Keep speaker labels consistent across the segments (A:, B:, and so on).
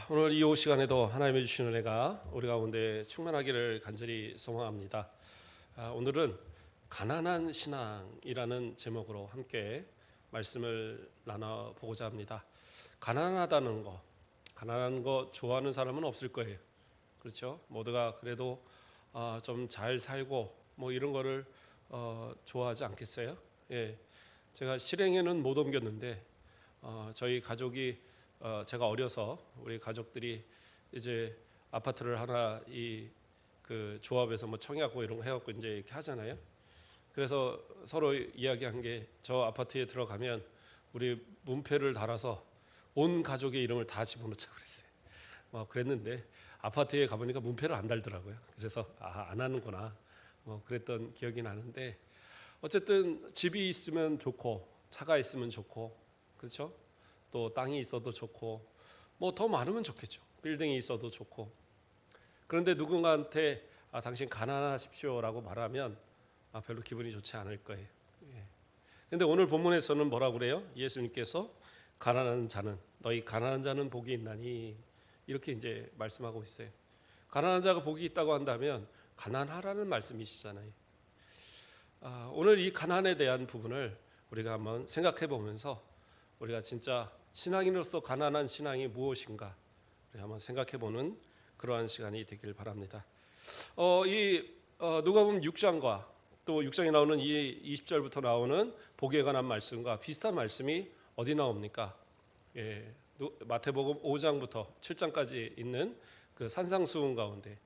A: 오늘 이 오후 시간에도 하나님의 주신 은혜가 우리 가운데 충만하기를 간절히 소망합니다. 오늘은 가난한 신앙이라는 제목으로 함께 말씀을 나눠보고자 합니다. 가난하다는 거, 가난한 거 좋아하는 사람은 없을 거예요. 그렇죠? 모두가 그래도 좀 잘 살고 뭐 이런 거를 좋아하지 않겠어요? 예, 제가 실행에는 못 옮겼는데 저희 가족이 제가 어려서 우리 가족들이 이제 아파트를 하나 그 조합에서 뭐 청약고 이런 거 해갖고 이제 이렇게 하잖아요. 그래서 서로 이야기한 게 저 아파트에 들어가면 우리 문패를 달아서 온 가족의 이름을 다 집어넣자 그랬어요. 그랬는데 아파트에 가보니까 문패를 안 달더라고요. 그래서 안 하는구나. 그랬던 기억이 나는데 어쨌든 집이 있으면 좋고 차가 있으면 좋고 그렇죠? 또 땅이 있어도 좋고 뭐 더 많으면 좋겠죠. 빌딩이 있어도 좋고. 그런데 누군가한테 당신 가난하십시오라고 말하면 별로 기분이 좋지 않을 거예요. 그런데 오늘 본문에서는 뭐라고 그래요? 예수님께서 가난한 자는 너희 가난한 자는 복이 있나니 이렇게 이제 말씀하고 있어요. 가난한 자가 복이 있다고 한다면 가난하라는 말씀이시잖아요. 오늘 이 가난에 대한 부분을 우리가 한번 생각해 보면서 우리가 진짜 신앙인으로서 가난한 신앙이 무엇인가 한번 생각해보는 그러한 시간이 되길 바랍니다. 누가복음 6장과 또 6장에 나오는 이 20절부터 나오는 복에 관한 말씀과 비슷한 말씀이 어디 나옵니까? 마태복음 5장부터 7장까지 있는 그 산상수훈 가운데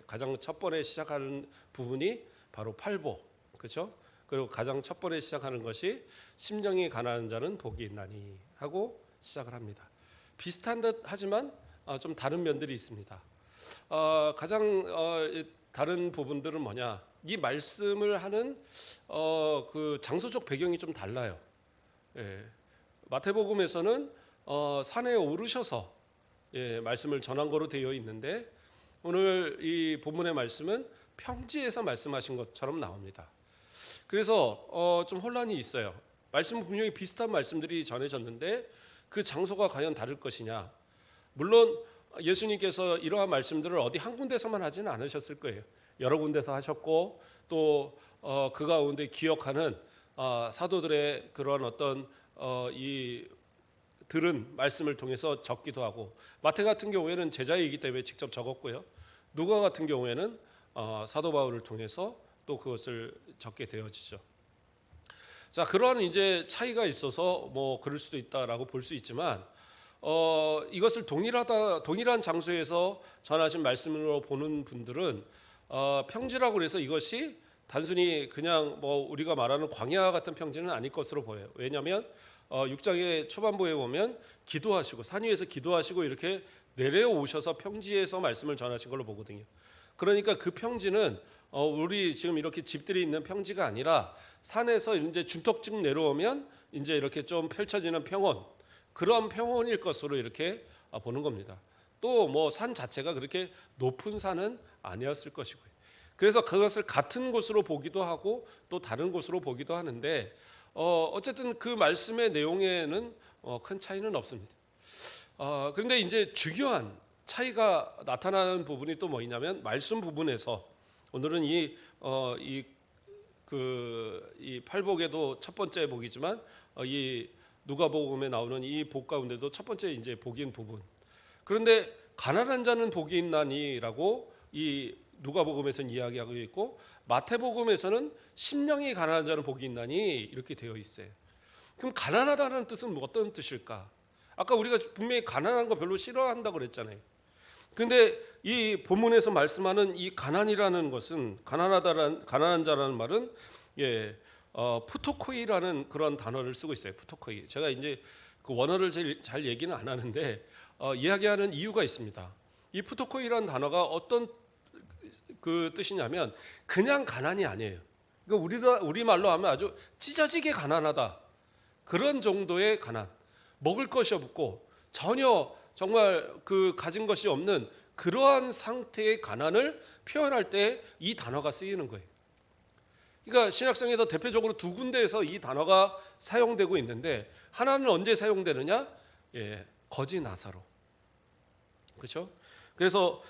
A: 가장 첫 번에 시작하는 부분이 바로 팔복, 그렇죠? 그리고 가장 첫 번에 시작하는 것이 심령이 가난한 자는 복이 있나니 하고 시작을 합니다. 비슷한 듯 하지만 좀 다른 면들이 있습니다. 가장 다른 부분들은 뭐냐? 이 말씀을 하는 그 장소적 배경이 좀 달라요. 마태복음에서는 산에 오르셔서 말씀을 전한 거로 되어 있는데 오늘 이 본문의 말씀은 평지에서 말씀하신 것처럼 나옵니다. 그래서 좀 혼란이 있어요. 말씀은 분명히 비슷한 말씀들이 전해졌는데 그 장소가 과연 다를 것이냐. 물론 예수님께서 이러한 말씀들을 어디 한 군데서만 하지는 않으셨을 거예요. 여러 군데서 하셨고 또 그 가운데 기억하는 사도들의 그런 어떤 이 들은 말씀을 통해서 적기도 하고 마태 같은 경우에는 제자이기 때문에 직접 적었고요. 누가 같은 경우에는 사도 바울을 통해서 또 그것을 적게 되어지죠. 자, 그러한 이제 차이가 있어서 뭐 그럴 수도 있다라고 볼 수 있지만 이것을 동일한 장소에서 전하신 말씀으로 보는 분들은 평지라고 해서 이것이 단순히 그냥 뭐 우리가 말하는 광야 같은 평지는 아닐 것으로 보여요. 왜냐하면 6장의 초반부에 보면 기도하시고 산 위에서 기도하시고 이렇게 내려오셔서 평지에서 말씀을 전하신 걸로 보거든요. 그러니까 그 평지는 우리 지금 이렇게 집들이 있는 평지가 아니라 산에서 이제 중턱쯤 내려오면 이제 이렇게 좀 펼쳐지는 평원, 그런 평원일 것으로 이렇게 보는 겁니다. 또 뭐 산 자체가 그렇게 높은 산은 아니었을 것이고요. 그래서 그것을 같은 곳으로 보기도 하고 또 다른 곳으로 보기도 하는데 어쨌든 그 말씀의 내용에는 큰 차이는 없습니다. 그런데 이제 중요한 차이가 나타나는 부분이 또 뭐냐면 말씀 부분에서 오늘은 이 팔복에도 첫 번째 복이지만 이 누가복음에 나오는 이 복 가운데도 첫 번째 이제 복인 부분. 그런데 가난한 자는 복이 있나니라고 이 누가복음에서는 이야기하고 있고 마태복음에서는 심령이 가난한 자는 복이 있나니 이렇게 되어 있어요. 그럼 가난하다는 뜻은 어떤 뜻일까? 아까 우리가 분명히 가난한 거 별로 싫어한다고 그랬잖아요. 근데 이 본문에서 말씀하는 이 가난이라는 것은 가난한 자라는 말은 푸토코이라는 그런 단어를 쓰고 있어요. 푸토코이. 제가 이제 그 원어를 잘 얘기는 안 하는데 이야기하는 이유가 있습니다. 이 푸토코이라는 단어가 어떤 그 뜻이냐면 그냥 가난이 아니에요. 그러니까 우리 말로 하면 아주 찢어지게 가난하다. 그런 정도의 가난. 먹을 것이 없고 전혀 정말 그 가진 것이 없는 그러한 상태의 가난을 표현할 때 이 단어가 쓰이는 거예요. 그러니까 신약성에서 대표적으로 두 군데에서 이 단어가 사용되고 있는데 하나는 언제 사용되느냐? 거지 나사로. 그렇죠? 그래서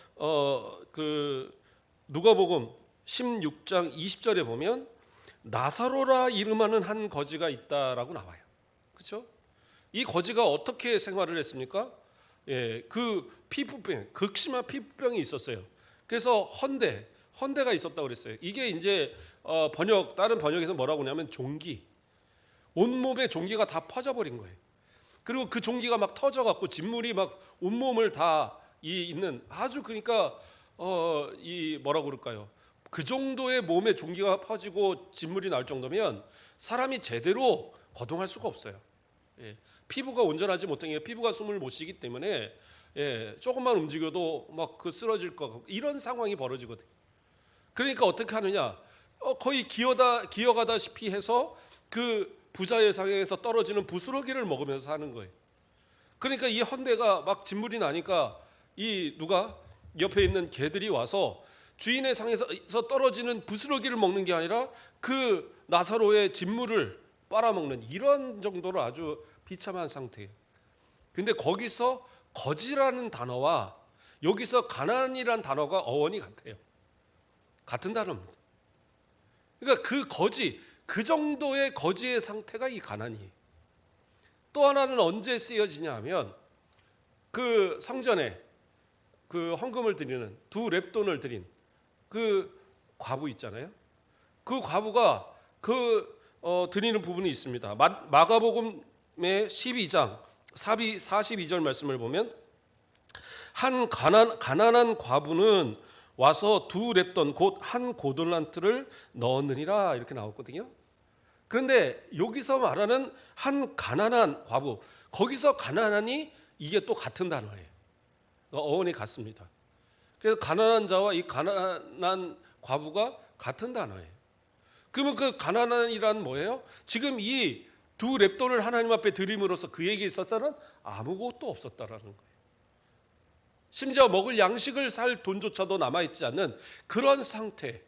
A: 그 누가복음 16장 20절에 보면 나사로라 이름하는 한 거지가 있다라고 나와요. 그렇죠? 이 거지가 어떻게 생활을 했습니까? 그 피부병, 극심한 피부병이 있었어요. 그래서 헌대가 있었다고 그랬어요. 이게 이제 다른 번역에서 뭐라고 하냐면 종기, 온몸에 종기가 다 퍼져버린 거예요. 그리고 그 종기가 막 터져갖고 진물이 막 온몸을 다 있는 아주 그러니까 이 뭐라고 그럴까요? 그 정도의 몸에 종기가 퍼지고 진물이 날 정도면 사람이 제대로 거동할 수가 없어요. 피부가 온전하지 못한 게 피부가 숨을 못 쉬기 때문에 조금만 움직여도 막 그 쓰러질 것 같고 이런 상황이 벌어지거든요. 그러니까 어떻게 하느냐? 거의 기어가다시피 해서 그 부자의 상에서 떨어지는 부스러기를 먹으면서 사는 거예요. 그러니까 이 헌대가 막 진물이 나니까 이 누가 옆에 있는 개들이 와서 주인의 상에서 떨어지는 부스러기를 먹는 게 아니라 그 나사로의 진물을 빨아먹는 이런 정도로 아주 비참한 상태예요. 근데 거기서 거지라는 단어와 여기서 가난이란 단어가 어원이 같아요. 같은 단어입니다. 그러니까 그 거지, 그 정도의 거지의 상태가 이 가난이에요. 또 하나는 언제 쓰여지냐 하면 그 성전에 그 헌금을 드리는 두 렙돈을 드린 그 과부 있잖아요. 그 과부가 드리는 부분이 있습니다. 마가복음의 12장 42절 말씀을 보면 한 가난한 과부는 와서 두 렙돈 곧 한 고들란트를 넣으니라 이렇게 나왔거든요. 그런데 여기서 말하는 한 가난한 과부, 거기서 가난하니 이게 또 같은 단어예요. 어원이 같습니다. 그래서 가난한 자와 이 가난한 과부가 같은 단어예요. 그러면 그 가난한이란 뭐예요? 지금 이 두 렙돈을 하나님 앞에 드림으로써 그에게 있어서는 아무것도 없었다라는 거예요. 심지어 먹을 양식을 살 돈조차도 남아있지 않는 그런 상태,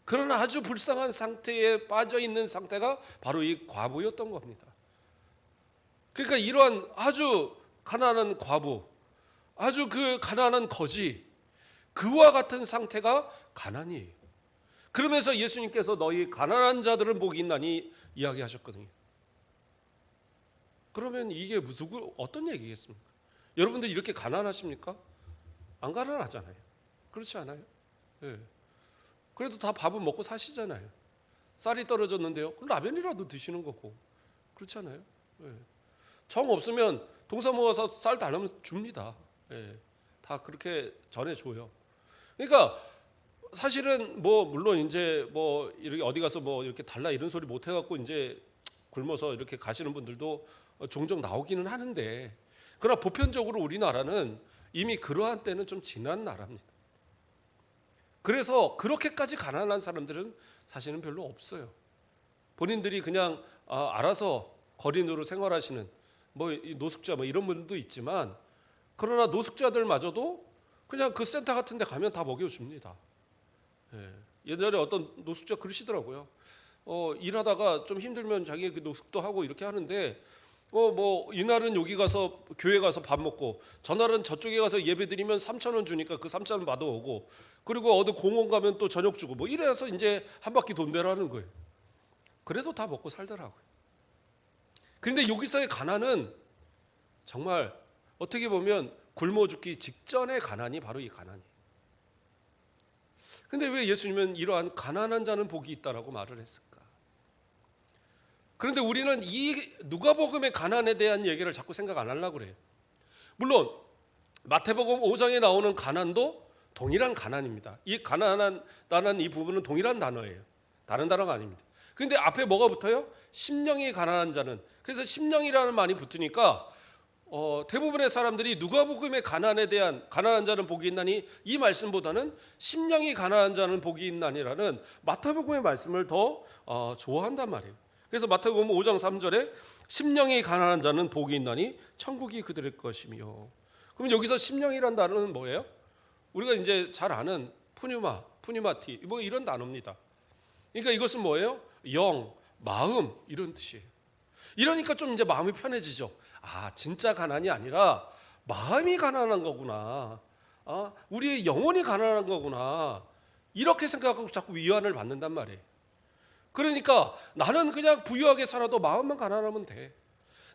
A: 그런 아주 불쌍한 상태에 빠져있는 상태가 바로 이 과부였던 겁니다. 그러니까 이러한 아주 가난한 과부, 아주 그 가난한 거지, 그와 같은 상태가 가난이에요. 그러면서 예수님께서 너희 가난한 자들은 복이 있나니 이야기하셨거든요. 그러면 이게 어떤 얘기겠습니까? 여러분들 이렇게 가난하십니까? 안 가난하잖아요. 그렇지 않아요? 그래도 다 밥은 먹고 사시잖아요. 쌀이 떨어졌는데요. 그럼 라면이라도 드시는 거고. 그렇지 않아요? 정 없으면 동사 모아서 쌀 달라면 줍니다. 다 그렇게 전해줘요. 그러니까 사실은 뭐 물론 이제 뭐 이렇게 어디 가서 뭐 이렇게 달라 이런 소리 못 해갖고 이제 굶어서 이렇게 가시는 분들도 종종 나오기는 하는데, 그러나 보편적으로 우리나라는 이미 그러한 때는 좀 지난 나라입니다. 그래서 그렇게까지 가난한 사람들은 사실은 별로 없어요. 본인들이 그냥 알아서 거린으로 생활하시는 뭐 노숙자 뭐 이런 분들도 있지만, 그러나 노숙자들마저도 그냥 그 센터 같은 데 가면 다 먹여줍니다. 예전에 어떤 노숙자 그러시더라고요. 일하다가 좀 힘들면 자기 그 노숙도 하고 이렇게 하는데 뭐 이날은 여기 가서 교회 가서 밥 먹고 전날은 저쪽에 가서 예배 드리면 3,000원 주니까 그 3,000원 받아오고, 그리고 어디 공원 가면 또 저녁 주고 뭐 이래서 이제 한 바퀴 돈대라는 거예요. 그래도 다 먹고 살더라고요. 그런데 여기서의 가난은 정말 어떻게 보면 굶어 죽기 직전의 가난이 바로 이 가난이에요. 근데 왜 예수님은 이러한 가난한 자는 복이 있다라고 말을 했을까? 그런데 우리는 이 누가복음의 가난에 대한 얘기를 자꾸 생각 안 하려고 그래요. 물론 마태복음 5장에 나오는 가난도 동일한 가난입니다. 이 가난한 이 부분은 동일한 단어예요. 다른 단어가 아닙니다. 그런데 앞에 뭐가 붙어요? 심령이 가난한 자는. 그래서 심령이라는 말이 붙으니까 대부분의 사람들이 누가복음의 가난에 대한 가난한 자는 복이 있나니 이 말씀보다는 심령이 가난한 자는 복이 있나니라는 마태복음의 말씀을 더 좋아한단 말이에요. 그래서 마태복음 5장 3절에 심령이 가난한 자는 복이 있나니 천국이 그들의 것이며. 그럼 여기서 심령이란 단어는 뭐예요? 우리가 이제 잘 아는 푸뉴마티 뭐 이런 단어입니다. 그러니까 이것은 뭐예요? 영, 마음 이런 뜻이에요. 이러니까 좀 이제 마음이 편해지죠. 진짜 가난이 아니라 마음이 가난한 거구나. 우리의 영혼이 가난한 거구나. 이렇게 생각하고 자꾸 위안을 받는단 말이에요. 그러니까 나는 그냥 부유하게 살아도 마음만 가난하면 돼.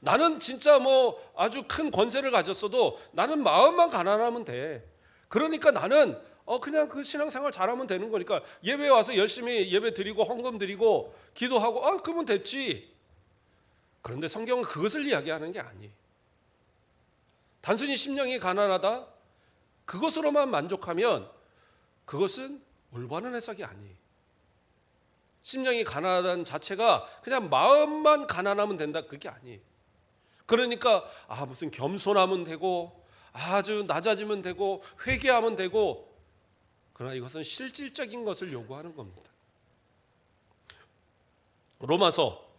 A: 나는 진짜 뭐 아주 큰 권세를 가졌어도 나는 마음만 가난하면 돼. 그러니까 나는 그냥 그 신앙생활 잘하면 되는 거니까 예배 와서 열심히 예배 드리고 헌금 드리고 기도하고 그러면 됐지. 그런데 성경은 그것을 이야기하는 게 아니에요. 단순히 심령이 가난하다 그것으로만 만족하면 그것은 올바른 해석이 아니에요. 심령이 가난하다는 자체가 그냥 마음만 가난하면 된다 그게 아니에요. 그러니까 무슨 겸손하면 되고 아주 낮아지면 되고 회개하면 되고, 그러나 이것은 실질적인 것을 요구하는 겁니다. 로마서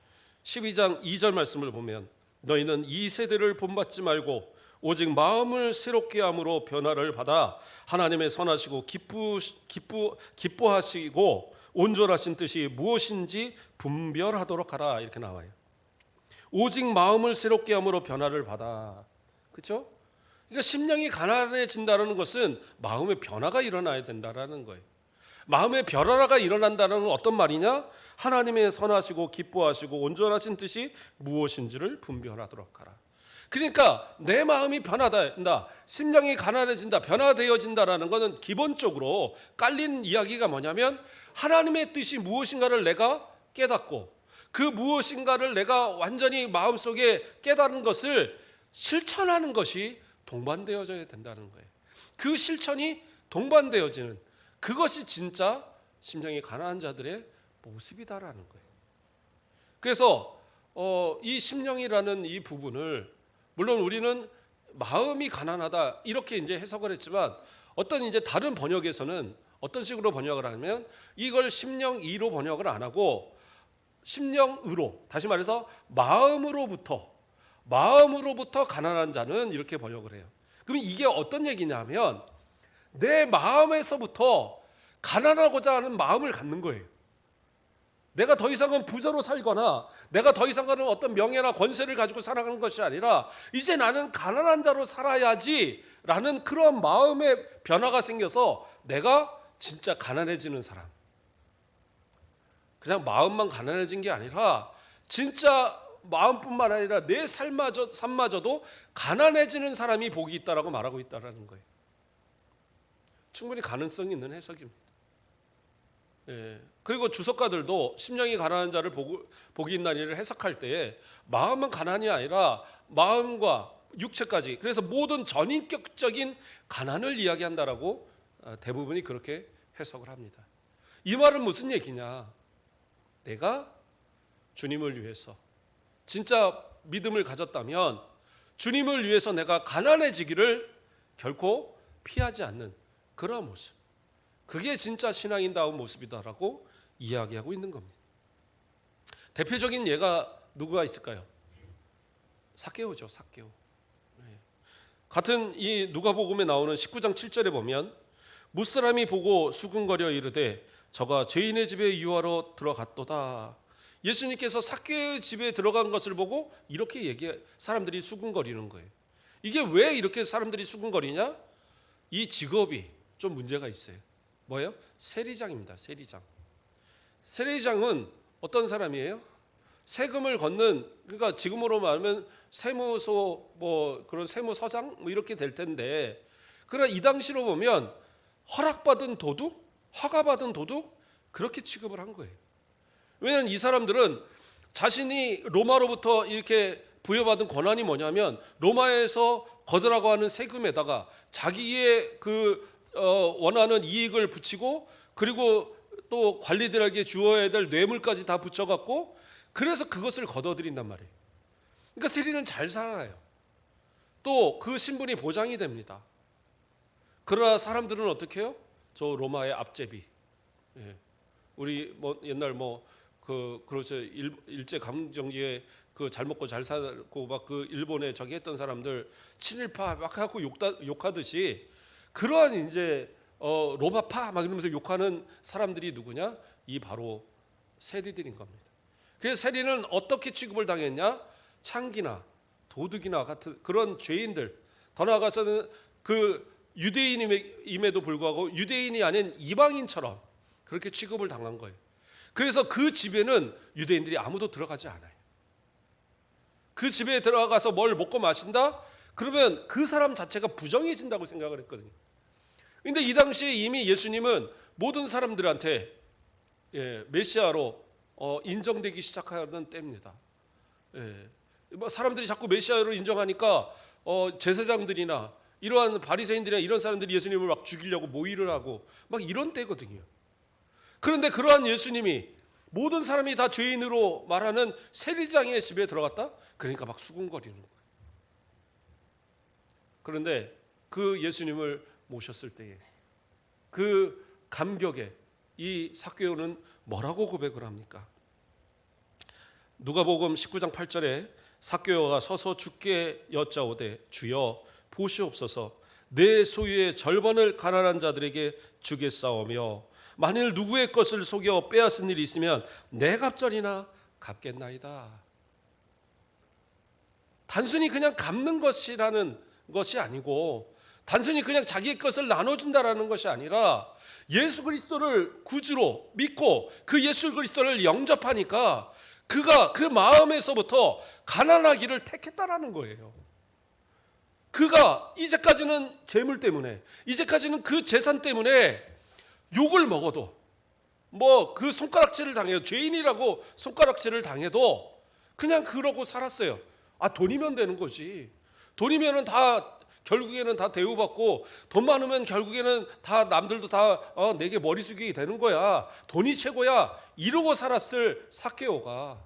A: 12장 2절 말씀을 보면 너희는 이 세대를 본받지 말고 오직 마음을 새롭게 함으로 변화를 받아 하나님의 선하시고 기뻐하시고 온전하신 뜻이 무엇인지 분별하도록 하라 이렇게 나와요. 오직 마음을 새롭게 함으로 변화를 받아. 그렇죠? 그러니까 심령이 가난해진다는 것은 마음의 변화가 일어나야 된다라는 거예요. 마음의 변화가 일어난다는 건 어떤 말이냐? 하나님의 선하시고 기뻐하시고 온전하신 뜻이 무엇인지를 분별하도록 하라. 그러니까 내 마음이 변화된다, 심령이 가난해진다, 변화되어진다라는 것은 기본적으로 깔린 이야기가 뭐냐면 하나님의 뜻이 무엇인가를 내가 깨닫고 그 무엇인가를 내가 완전히 마음속에 깨달은 것을 실천하는 것이 동반되어져야 된다는 거예요. 그 실천이 동반되어지는 그것이 진짜 심령이 가난한 자들의 모습이다라는 거예요. 그래서 이 심령이라는 이 부분을 물론 우리는 마음이 가난하다 이렇게 이제 해석을 했지만 어떤 이제 다른 번역에서는 어떤 식으로 번역을 하면 이걸 심령이로 번역을 안 하고 심령으로, 다시 말해서 마음으로부터 가난한 자는 이렇게 번역을 해요. 그럼 이게 어떤 얘기냐면 내 마음에서부터 가난하고자 하는 마음을 갖는 거예요. 내가 더 이상은 부자로 살거나 내가 더 이상은 어떤 명예나 권세를 가지고 살아가는 것이 아니라 이제 나는 가난한 자로 살아야지라는 그런 마음의 변화가 생겨서 내가 진짜 가난해지는 사람. 그냥 마음만 가난해진 게 아니라 진짜 마음뿐만 아니라 내 삶마저도 가난해지는 사람이 복이 있다라고 말하고 있다라는 거예요. 충분히 가능성이 있는 해석입니다. 그리고 주석가들도 심령이 가난한 자를 복이 있나니를 해석할 때에 마음은 가난이 아니라 마음과 육체까지, 그래서 모든 전인격적인 가난을 이야기한다라고 대부분이 그렇게 해석을 합니다. 이 말은 무슨 얘기냐? 내가 주님을 위해서 진짜 믿음을 가졌다면 주님을 위해서 내가 가난해지기를 결코 피하지 않는 그런 모습, 그게 진짜 신앙인다운 모습이다라고 이야기하고 있는 겁니다. 대표적인 예가 누구가 있을까요? 삭개오죠. 삭개오. 같은 이 누가복음에 나오는 19장 7절에 보면 무사람이 보고 수군거려 이르되 저가 죄인의 집에 유하러 들어갔도다. 예수님께서 삭개오의 집에 들어간 것을 보고 이렇게 사람들이 수군거리는 거예요. 이게 왜 이렇게 사람들이 수군거리냐? 이 직업이 좀 문제가 있어요. 뭐예요? 세리장입니다. 세리장. 세리장은 어떤 사람이에요? 세금을 걷는, 그러니까 지금으로 말하면 세무소 그런 세무서장 이렇게 될 텐데, 그러나 이 당시로 보면 허락받은 도둑, 허가받은 도둑 그렇게 취급을 한 거예요. 왜냐하면 이 사람들은 자신이 로마로부터 이렇게 부여받은 권한이 뭐냐면 로마에서 걷으라고 하는 세금에다가 자기의 원하는 이익을 붙이고 그리고 또 관리들에게 주어야 될 뇌물까지 다 붙여갖고 그래서 그것을 걷어들인단 말이에요. 그러니까 세리는 잘 살아요. 또 그 신분이 보장이 됩니다. 그러나 사람들은 어떻게 해요? 저 로마의 앞제비. 우리 옛날 그렇죠. 일제 감정기에 잘 먹고 잘 살고 막 일본에 저기 했던 사람들 친일파 막 해갖고 욕하듯이 그러한 이제 로마파 막 이러면서 욕하는 사람들이 누구냐? 이 바로 세리들인 겁니다. 그래서 세리는 어떻게 취급을 당했냐? 창기나 도둑이나 같은 그런 죄인들, 더 나아가서는 그 유대인임에도 불구하고 유대인이 아닌 이방인처럼 그렇게 취급을 당한 거예요. 그래서 그 집에는 유대인들이 아무도 들어가지 않아요. 그 집에 들어가서 뭘 먹고 마신다? 그러면 그 사람 자체가 부정해진다고 생각을 했거든요. 그런데 이 당시에 이미 예수님은 모든 사람들한테 메시아로 인정되기 시작하는 때입니다. 사람들이 자꾸 메시아로 인정하니까 제사장들이나 이러한 바리새인들이나 이런 사람들이 예수님을 막 죽이려고 모의를 하고 막 이런 때거든요. 그런데 그러한 예수님이 모든 사람이 다 죄인으로 말하는 세리장의 집에 들어갔다? 그러니까 막 수군거리는 거예요. 그런데 그 예수님을 모셨을 때에 그 감격에 이 삭개오는 뭐라고 고백을 합니까? 누가복음 19장 8절에 삭개오가 서서 주께 여짜오되 주여 보시옵소서 내 소유의 절반을 가난한 자들에게 주겠사오며 만일 누구의 것을 속여 빼앗은 일이 있으면 내 갑절이나 갚겠나이다. 단순히 그냥 갚는 것이라는 것이 아니고 단순히 그냥 자기의 것을 나눠준다라는 것이 아니라 예수 그리스도를 구주로 믿고 그 예수 그리스도를 영접하니까 그가 그 마음에서부터 가난하기를 택했다라는 거예요. 그가 이제까지는 재물 때문에 이제까지는 그 재산 때문에 욕을 먹어도 뭐 그 손가락질을 당해도 죄인이라고 손가락질을 당해도 그냥 그러고 살았어요. 돈이면 되는 거지. 돈이면은 다 결국에는 다 대우받고 돈 많으면 결국에는 다 남들도 다 내게 머리 숙이게 되는 거야. 돈이 최고야. 이러고 살았을 삭개오가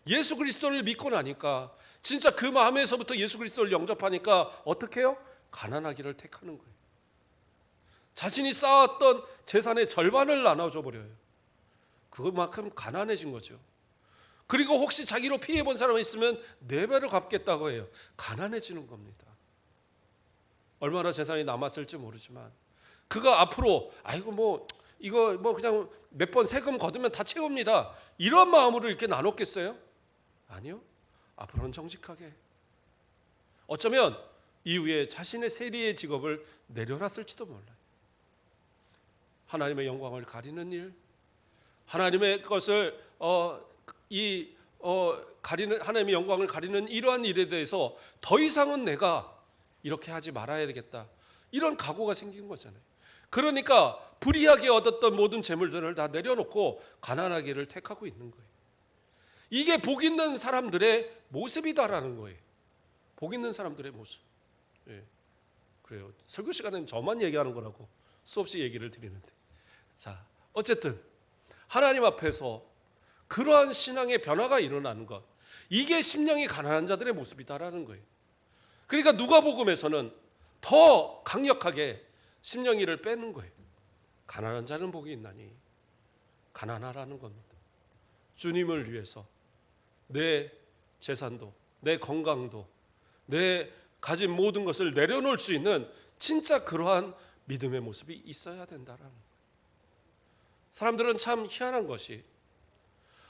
A: 예수 그리스도를 믿고 나니까 진짜 그 마음에서부터 예수 그리스도를 영접하니까 어떻게 해요? 가난하기를 택하는 거예요. 자신이 쌓았던 재산의 절반을 나눠줘 버려요. 그만큼 가난해진 거죠. 그리고 혹시 자기로 피해본 사람이 있으면 4배를 갚겠다고 해요. 가난해지는 겁니다. 얼마나 재산이 남았을지 모르지만 그가 앞으로 이거 그냥 몇 번 세금 거두면 다 채웁니다. 이런 마음으로 이렇게 나눴겠어요? 아니요. 앞으로는 정직하게. 어쩌면 이후에 자신의 세리의 직업을 내려놨을지도 몰라요. 하나님의 영광을 가리는 일, 하나님의 것을 가리는 하나님의 영광을 가리는 이러한 일에 대해서 더 이상은 내가 이렇게 하지 말아야 되겠다. 이런 각오가 생긴 거잖아요. 그러니까 불의하게 얻었던 모든 재물들을 다 내려놓고 가난하기를 택하고 있는 거예요. 이게 복 있는 사람들의 모습이다라는 거예요. 복 있는 사람들의 모습. 그래요. 설교 시간에는 저만 얘기하는 거라고 수없이 얘기를 드리는데. 자, 어쨌든 하나님 앞에서 그러한 신앙의 변화가 일어나는 것. 이게 심령이 가난한 자들의 모습이다라는 거예요. 그러니까 누가복음에서는 더 강력하게 심령이를 빼는 거예요. 가난한 자는 복이 있나니 가난하라는 겁니다. 주님을 위해서 내 재산도 내 건강도 내 가진 모든 것을 내려놓을 수 있는 진짜 그러한 믿음의 모습이 있어야 된다라는 거예요. 사람들은 참 희한한 것이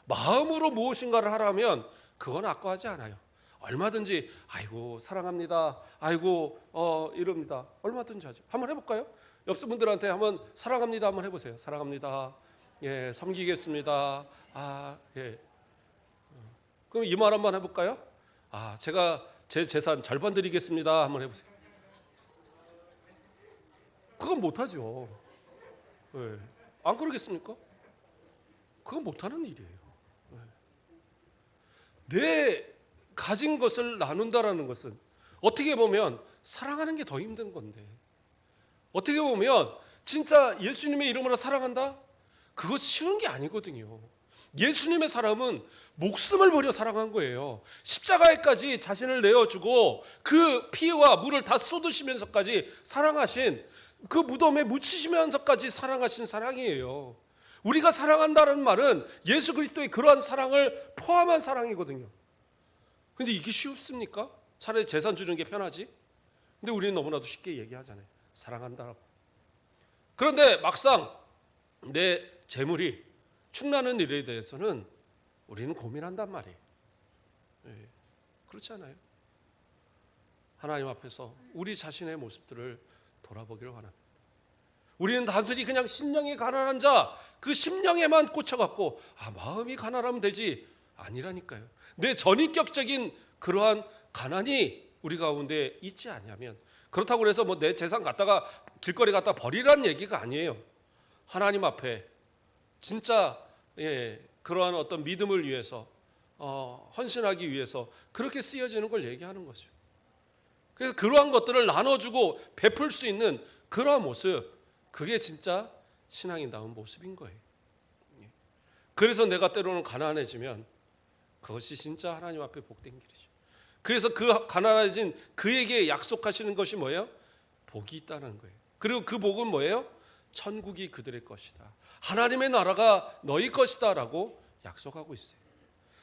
A: 마음으로 무엇인가를 하라면 그건 아까워하지 않아요. 얼마든지 아이고 사랑합니다. 아이고 이럽니다. 얼마든지 하죠. 한번 해볼까요? 옆 분들한테 한번 사랑합니다 한번 해보세요. 사랑합니다. 예, 섬기겠습니다. 예. 그럼 이 말 한번 해볼까요? 제가 제 재산 절반 드리겠습니다. 한번 해보세요. 그건 못하죠. 예. 안 그러겠습니까? 그건 못하는 일이에요. 내 가진 것을 나눈다라는 것은 어떻게 보면 사랑하는 게 더 힘든 건데, 어떻게 보면 진짜 예수님의 이름으로 사랑한다? 그거 쉬운 게 아니거든요. 예수님의 사랑은 목숨을 버려 사랑한 거예요. 십자가에까지 자신을 내어주고 그 피와 물을 다 쏟으시면서까지 사랑하신, 그 무덤에 묻히시면서까지 사랑하신 사랑이에요. 우리가 사랑한다는 말은 예수 그리스도의 그러한 사랑을 포함한 사랑이거든요. 근데 이게 쉽습니까? 차라리 재산 주는 게 편하지. 근데 우리는 너무나도 쉽게 얘기하잖아요. 사랑한다라고. 그런데 막상 내 재물이 축나는 일에 대해서는 우리는 고민한단 말이에요. 그렇지 않아요? 하나님 앞에서 우리 자신의 모습들을 돌아보기를 원합니다. 우리는 단순히 그냥 심령이 가난한 자, 그 심령에만 꽂혀갖고 마음이 가난하면 되지, 아니라니까요. 내 전인격적인 그러한 가난이 우리 가운데 있지 않냐면, 그렇다고 해서 뭐 내 재산 갖다가 길거리 갖다 버리라는 얘기가 아니에요. 하나님 앞에 진짜 그러한 어떤 믿음을 위해서 헌신하기 위해서 그렇게 쓰여지는 걸 얘기하는 거죠. 그래서 그러한 것들을 나눠주고 베풀 수 있는 그러한 모습, 그게 진짜 신앙인다운 모습인 거예요. 그래서 내가 때로는 가난해지면 그것이 진짜 하나님 앞에 복된 길이죠. 그래서 그 가난해진 그에게 약속하시는 것이 뭐예요? 복이 있다는 거예요. 그리고 그 복은 뭐예요? 천국이 그들의 것이다. 하나님의 나라가 너희 것이다 라고 약속하고 있어요.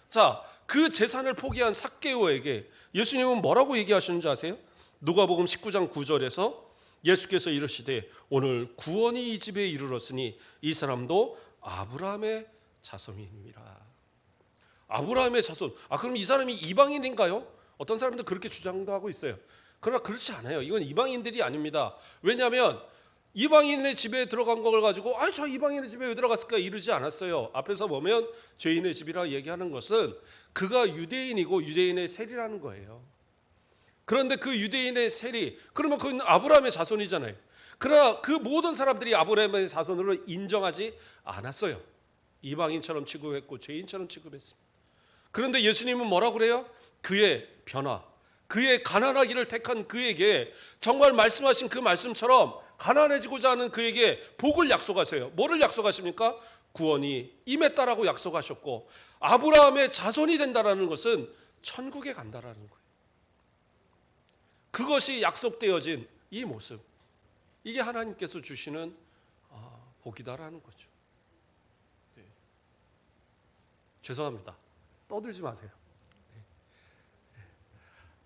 A: 자, 그 재산을 포기한 삭개오에게 예수님은 뭐라고 얘기하시는지 아세요? 누가복음 19장 9절에서 예수께서 이르시되 오늘 구원이 이 집에 이르렀으니 이 사람도 아브라함의 자손이니라. 아브라함의 자손. 그럼 이 사람이 이방인인가요? 어떤 사람들 그렇게 주장도 하고 있어요. 그러나 그렇지 않아요. 이건 이방인들이 아닙니다. 왜냐하면 이방인의 집에 들어간 걸 가지고 저 이방인의 집에 왜 들어갔을까 이러지 않았어요. 앞에서 보면 죄인의 집이라 얘기하는 것은 그가 유대인이고 유대인의 세리라는 거예요. 그런데 그 유대인의 세리, 그러면 그건 아브라함의 자손이잖아요. 그러나 그 모든 사람들이 아브라함의 자손으로 인정하지 않았어요. 이방인처럼 취급했고 죄인처럼 취급했습니다. 그런데 예수님은 뭐라고 그래요? 그의 변화, 그의 가난하기를 택한 그에게 정말 말씀하신 그 말씀처럼 가난해지고자 하는 그에게 복을 약속하세요. 뭐를 약속하십니까? 구원이 임했다라고 약속하셨고, 아브라함의 자손이 된다라는 것은 천국에 간다라는 거예요. 그것이 약속되어진 이 모습, 이게 하나님께서 주시는 복이다라는 거죠. 네. 죄송합니다. 떠들지 마세요.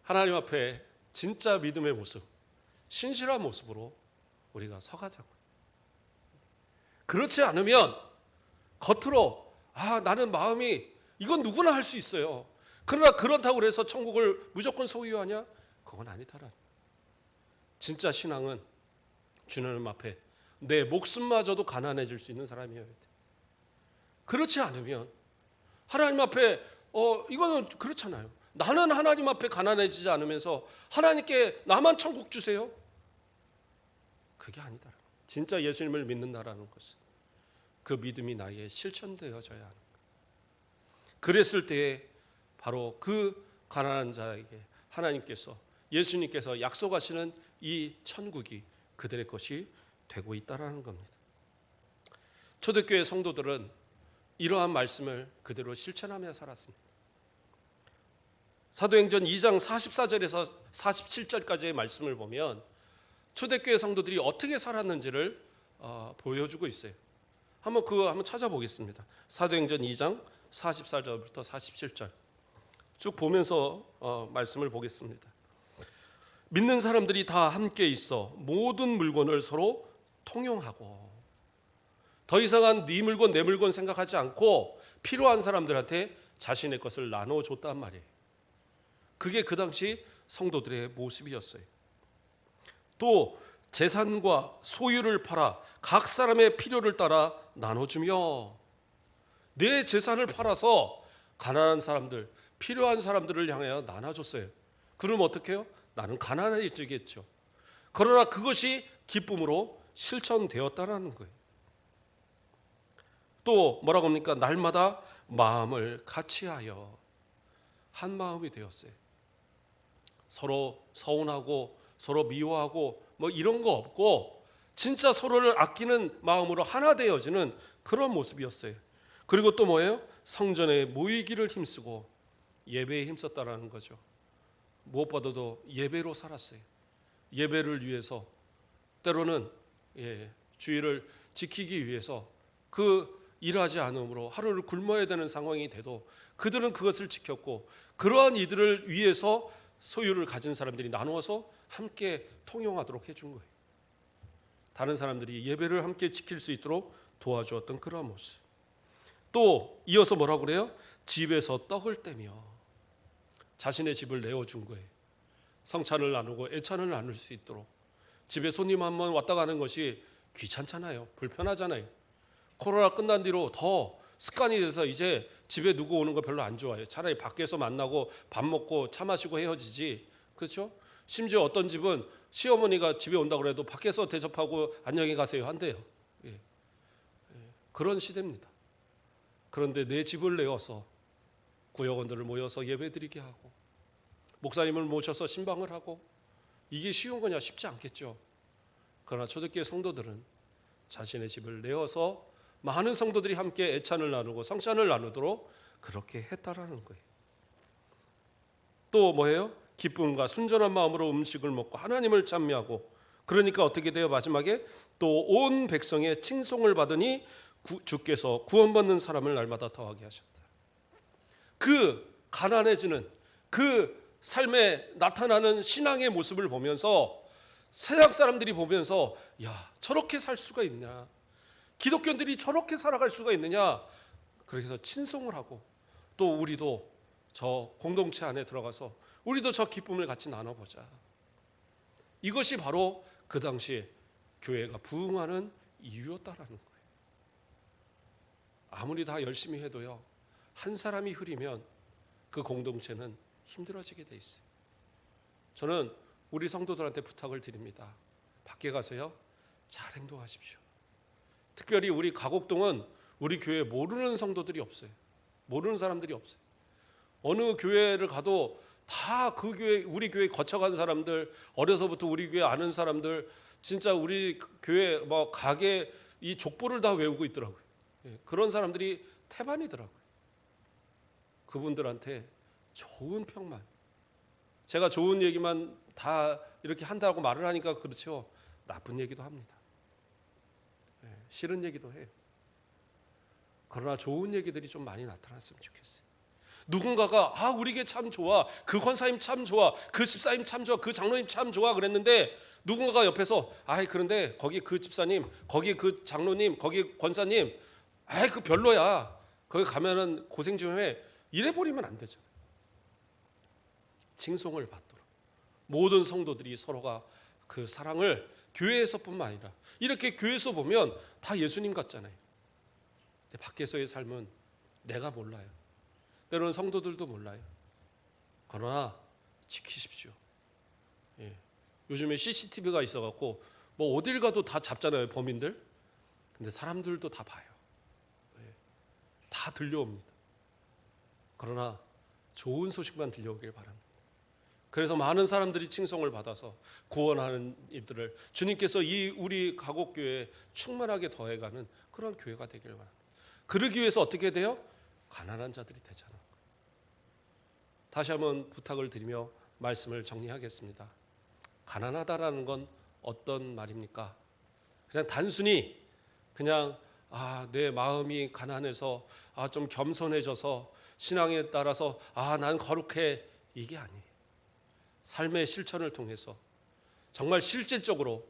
A: 하나님 앞에 진짜 믿음의 모습, 신실한 모습으로 우리가 서가자고요. 그렇지 않으면 겉으로 나는 마음이, 이건 누구나 할 수 있어요. 그러나 그렇다고 해서 천국을 무조건 소유하냐? 그건 아니다라는. 진짜 신앙은 주님 앞에 내 목숨마저도 가난해질 수 있는 사람이어야 돼. 그렇지 않으면 하나님 앞에 이거는 그렇잖아요. 나는 하나님 앞에 가난해지지 않으면서 하나님께 나만 천국 주세요. 그게 아니다. 진짜 예수님을 믿는다라는 것은 그 믿음이 나에게 실천되어져야 하는 거예요. 그랬을 때에 바로 그 가난한 자에게 하나님께서, 예수님께서 약속하시는 이 천국이 그들의 것이 되고 있다라는 겁니다. 초대교회 성도들은 이러한 말씀을 그대로 실천하며 살았습니다. 사도행전 2장 44절에서 47절까지의 말씀을 보면 초대교회 성도들이 어떻게 살았는지를 보여주고 있어요. 한번 찾아보겠습니다. 사도행전 2장 44절부터 47절 쭉 보면서 말씀을 보겠습니다. 믿는 사람들이 다 함께 있어 모든 물건을 서로 통용하고, 더 이상은 네 물건 내 물건 생각하지 않고 필요한 사람들한테 자신의 것을 나눠줬단 말이에요. 그게 그 당시 성도들의 모습이었어요. 또 재산과 소유를 팔아 각 사람의 필요를 따라 나눠주며, 내 재산을 팔아서 가난한 사람들, 필요한 사람들을 향하여 나눠줬어요. 그럼 어떻게 해요? 나는 가난해지겠죠. 그러나 그것이 기쁨으로 실천되었다는 거예요. 또 뭐라고 합니까? 날마다 마음을 같이하여 한 마음이 되었어요. 서로 서운하고 서로 미워하고 뭐 이런 거 없고 진짜 서로를 아끼는 마음으로 하나 되어지는 그런 모습이었어요. 그리고 또 뭐예요? 성전에 모이기를 힘쓰고 예배에 힘썼다라는 거죠. 무엇보다도 예배로 살았어요. 예배를 위해서, 때로는 주의를 지키기 위해서 그 일하지 않음으로 하루를 굶어야 되는 상황이 돼도 그들은 그것을 지켰고, 그러한 이들을 위해서 소유를 가진 사람들이 나누어서 함께 통용하도록 해준 거예요. 다른 사람들이 예배를 함께 지킬 수 있도록 도와주었던 그런 모습. 또 이어서 뭐라고 그래요? 집에서 떡을 떼며 자신의 집을 내어준 거예요. 성찬을 나누고 애찬을 나눌 수 있도록. 집에 손님 한 번 왔다 가는 것이 귀찮잖아요. 불편하잖아요. 코로나 끝난 뒤로 더 습관이 돼서 이제 집에 누구 오는 거 별로 안 좋아해요. 차라리 밖에서 만나고 밥 먹고 차 마시고 헤어지지. 그렇죠? 심지어 어떤 집은 시어머니가 집에 온다고 해도 밖에서 대접하고 안녕히 가세요 한대요. 예. 그런 시대입니다. 그런데 내 집을 내어서 구역원들을 모여서 예배드리게 하고 목사님을 모셔서 신방을 하고, 이게 쉬운 거냐? 쉽지 않겠죠. 그러나 초대교회 성도들은 자신의 집을 내어서 많은 성도들이 함께 애찬을 나누고 성찬을 나누도록 그렇게 했다라는 거예요. 또 뭐예요? 기쁨과 순전한 마음으로 음식을 먹고 하나님을 찬미하고, 그러니까 어떻게 돼요? 마지막에 또 온 백성의 칭송을 받으니 주께서 구원받는 사람을 날마다 더하게 하셨다. 그 가난해지는 그 삶에 나타나는 신앙의 모습을 보면서 세상 사람들이 보면서, 야, 저렇게 살 수가 있냐, 기독교인들이 저렇게 살아갈 수가 있느냐, 그래서 친송을 하고, 또 우리도 저 공동체 안에 들어가서 우리도 저 기쁨을 같이 나눠보자. 이것이 바로 그 당시에 교회가 부흥하는 이유였다라는 거예요. 아무리 다 열심히 해도요, 한 사람이 흐리면 그 공동체는 힘들어지게 돼 있어요. 저는 우리 성도들한테 부탁을 드립니다. 밖에 가서요, 잘 행동하십시오. 특별히 우리 가곡동은 우리 교회 모르는 성도들이 없어요. 모르는 사람들이 없어요. 어느 교회를 가도 다 그 교회, 우리 교회 거쳐간 사람들, 어려서부터 우리 교회 아는 사람들, 진짜 우리 교회 뭐 가게 이 족보를 다 외우고 있더라고요. 그런 사람들이 태반이더라고요. 그분들한테 좋은 평만, 제가 좋은 얘기만 다 이렇게 한다고 말을 하니까 그렇죠. 나쁜 얘기도 합니다. 싫은 얘기도 해요. 그러나 좋은 얘기들이 좀 많이 나타났으면 좋겠어요. 누군가가 우리 교회 참 좋아, 그 권사님 참 좋아, 그 집사님 참 좋아, 그 장로님 참 좋아 그랬는데, 누군가가 옆에서 그런데 거기 그 집사님, 거기 그 장로님, 거기 권사님, 그 별로야, 거기 가면은 고생 좀 해, 이래 버리면 안 되죠. 칭송을 받도록 모든 성도들이 서로가 그 사랑을 교회에서뿐만 아니라, 이렇게 교회에서 보면 다 예수님 같잖아요. 근데 밖에서의 삶은 내가 몰라요. 때로는 성도들도 몰라요. 그러나 지키십시오. 요즘에 CCTV가 있어갖고 뭐 어딜 가도 다 잡잖아요, 범인들. 근데 사람들도 다 봐요. 다 들려옵니다. 그러나 좋은 소식만 들려오길 바랍니다. 그래서 많은 사람들이 칭송을 받아서 구원하는 이들을 주님께서 이 우리 가곡교회에 충만하게 더해가는 그런 교회가 되길 바랍니다. 그러기 위해서 어떻게 돼요? 가난한 자들이 되잖아. 다시 한번 부탁을 드리며 말씀을 정리하겠습니다. 가난하다라는 건 어떤 말입니까? 그냥 단순히 그냥 내 마음이 가난해서 좀 겸손해져서 신앙에 따라서 난 거룩해, 이게 아니에요. 삶의 실천을 통해서 정말 실질적으로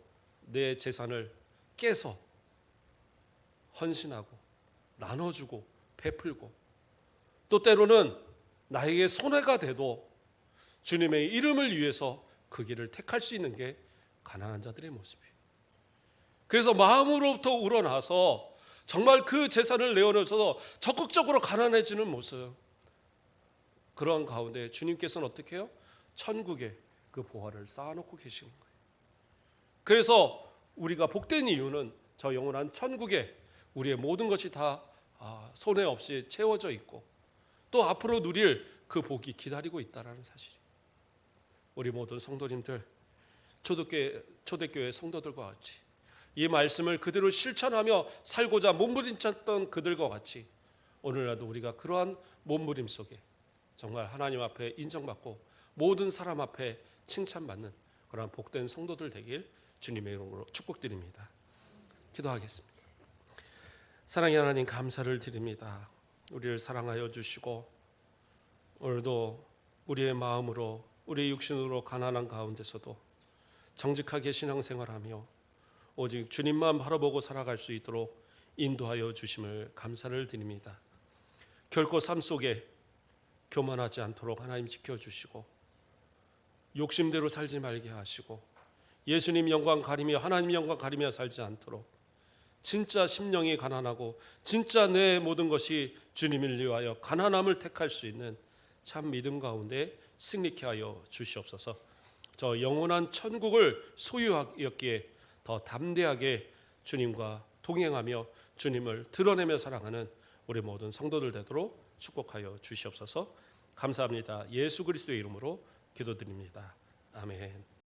A: 내 재산을 깨서 헌신하고 나눠주고 베풀고, 또 때로는 나에게 손해가 돼도 주님의 이름을 위해서 그 길을 택할 수 있는 게 가난한 자들의 모습이에요. 그래서 마음으로부터 우러나서 정말 그 재산을 내어놓아서 적극적으로 가난해지는 모습, 그런 가운데 주님께서는 어떻게 해요? 천국에 그 보화를 쌓아놓고 계시는 거예요. 그래서 우리가 복된 이유는 저 영원한 천국에 우리의 모든 것이 다 손해 없이 채워져 있고, 또 앞으로 누릴 그 복이 기다리고 있다는 사실이에요. 우리 모든 성도님들, 초대교회 성도들과 같이 이 말씀을 그대로 실천하며 살고자 몸부림쳤던 그들과 같이 오늘날도 우리가 그러한 몸부림 속에 정말 하나님 앞에 인정받고 모든 사람 앞에 칭찬받는 그런 복된 성도들 되길 주님의 이름으로 축복드립니다. 기도하겠습니다. 사랑의 하나님, 감사를 드립니다. 우리를 사랑하여 주시고 오늘도 우리의 마음으로, 우리의 육신으로 가난한 가운데서도 정직하게 신앙생활하며 오직 주님만 바라보고 살아갈 수 있도록 인도하여 주심을 감사를 드립니다. 결코 삶 속에 교만하지 않도록 하나님 지켜주시고, 욕심대로 살지 말게 하시고 예수님 영광 가리며 하나님 영광 가리며 살지 않도록 진짜 심령이 가난하고 진짜 내 모든 것이 주님을 위하여 가난함을 택할 수 있는 참 믿음 가운데 승리케 하여 주시옵소서. 저 영원한 천국을 소유하였기에 더 담대하게 주님과 동행하며 주님을 드러내며 살아가는 우리 모든 성도들 되도록 축복하여 주시옵소서. 감사합니다. 예수 그리스도의 이름으로 기도드립니다. 아멘.